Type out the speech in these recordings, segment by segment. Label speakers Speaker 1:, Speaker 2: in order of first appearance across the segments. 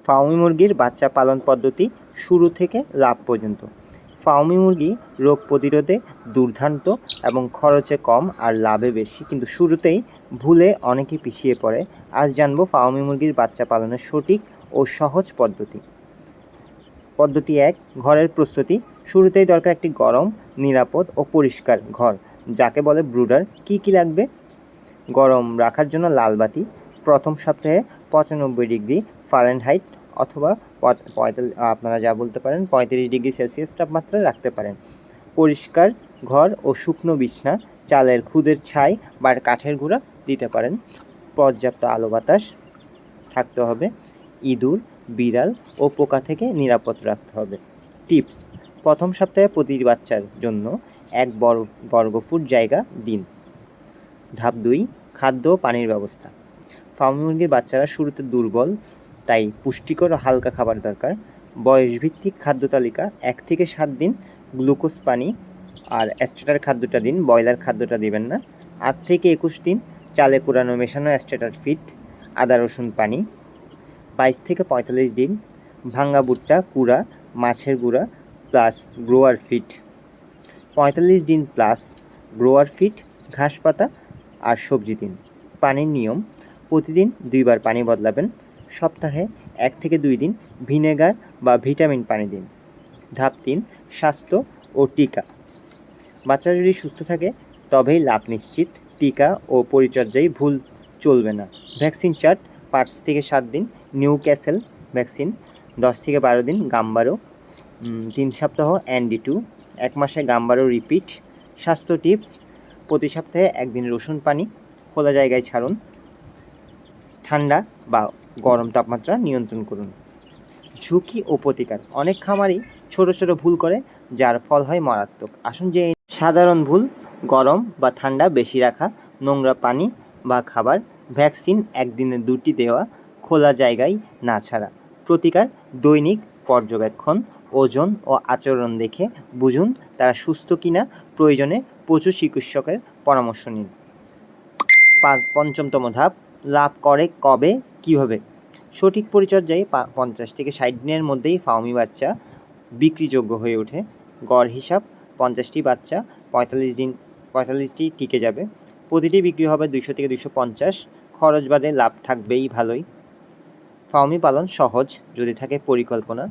Speaker 1: Fermi মুরগির বাচ্চা পালন পদ্ধতি শুরু থেকে লাভ পর্যন্ত। ফার্মি মুরগি রোগ প্রতিরোধে দুর্দান্ত এবং খরচে কম আর লাভে বেশি, কিন্তু শুরুতেই ভুলে অনেকে পিছিয়ে পড়ে। আজ জানবো ফার্মি মুরগির বাচ্চা পালনের সঠিক ও সহজ পদ্ধতি। পদ্ধতি 1, ঘরের প্রস্তুতি। শুরুতেই দরকার একটি গরম, নিরাপদ ও পরিষ্কার ঘর, যাকে বলে ব্রুডার। কি কি লাগবে? গরম রাখার জন্য লাল বাতি, প্রথম সপ্তাহে 95 ডিগ্রি ফারেনহাইট অথবা আপনারা যা বলতে পারেন 35 ডিগ্রি সেলসিয়াস তাপমাত্রা রাখতে পারেন। পরিষ্কার ঘর ও শুকনো বিছনা, চালের খুদের ছাই বা কাঠের গুঁড়া দিতে পারেন। পর্যাপ্ত আলো বাতাস থাকতে হবে। ইঁদুর, বিড়াল ও পোকা থেকে নিরাপদ রাখতে হবে। টিপস: প্রথম সপ্তাহে প্রতি বাচ্চার জন্য 1 বর্গফুট জায়গা দিন। ধাপ 2, খাদ্য ও পানির ব্যবস্থা। ফার্মি মুরগির বাচ্চারা শুরুতে দুর্বল, তাই পুষ্টিকর ও হালকা খাবার দরকার। বয়সভিত্তিক খাদ্য তালিকা: 1 থেকে 7 দিন গ্লুকোজ পানি আর স্টার্টার খাদ্যটা দিন, ব্রয়লার খাদ্যটা দিবেন না। 8 থেকে 21 দিন চালে কুড়ানো মেশানো স্টার্টার ফিড, আদা রসুন পানি। 22 থেকে 45 দিন ভাঙ্গা ভুট্টা কুড়া, মাছের গুঁড়া প্লাস গ্রোয়ার ফিড। 45 দিন প্লাস গ্রোয়ার ফিড, ঘাস পাতা আর সবজি দিন। পানির নিয়ম: প্রতিদিন 2 বার পানি বদলাবেন। সপ্তাহে 1 থেকে 2 দিন ভিনেগার বা ভিটামিন পানি দিন। ধাপ 3, স্বাস্থ্য ও টিকা। বাচ্চা যদি সুস্থ থাকে তবেই লাভ নিশ্চিত। টিকা ও পরিচর্যায় ভুল চলবে না। ভ্যাকসিন চার্ট: 5 থেকে 7 দিন নিউ ক্যাসেল ভ্যাকসিন, 10 থেকে 12 দিন গাম্বারো, 3 সপ্তাহ ND2, 1 মাসে গাম্বারো রিপিট। স্বাস্থ্য টিপস: প্রতি সপ্তাহে 1 দিন রসুন পানি, খোলা জায়গায় ছাড়ুন। ঠান্ডা বা গরম তাপমাত্রা নিয়ন্ত্রণ করুন। ঝুঁকি ও প্রতিকার: অনেক খামারই ছোট ছোট ভুল করে, যার ফল হয় মারাত্মক। আসুন যে সাধারণ ভুল: গরম বা ঠান্ডা বেশি রাখা, নোংরা পানি বা খাবার, ভ্যাকসিন 1 দিনে 2টি দেওয়া, খোলা জায়গায় না ছাড়া। প্রতিকার: দৈনিক পর্যবেক্ষণ, ওজন ও আচরণ দেখে বুঝুন তারা সুস্থ কিনা। প্রয়োজনে পশু চিকিৎসকের পরামর্শ নিন। পঞ্চমতম ধাপ: লাভ করে কবে, কিভাবে? সঠিক পরিচর্যায় 50 থেকে 60 দিনের মধ্যেই ফার্মি বাচ্চা বিক্রিযোগ্য হয়ে ওঠে। গড় হিসাব: 50টি বাচ্চা 45টি টিকে যাবে। প্রতিটি বিক্রি হবে 200 থেকে 250। খরচ বাদে লাভ থাকবেই ভালোই। ফার্মি পালন সহজ যদি থাকে পরিকল্পনা,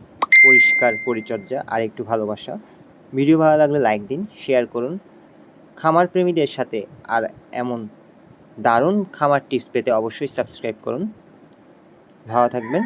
Speaker 1: পরিষ্কার পরিচর্যা আর একটু ভালোবাসা। ভিডিও ভালো লাগলে লাইক দিন, শেয়ার করুন। খামার প্রেমীদের সাথে আর এমন দারুণ খামার টিপস পেতে অবশ্যই সাবস্ক্রাইব করুন। ভালো থাকবেন।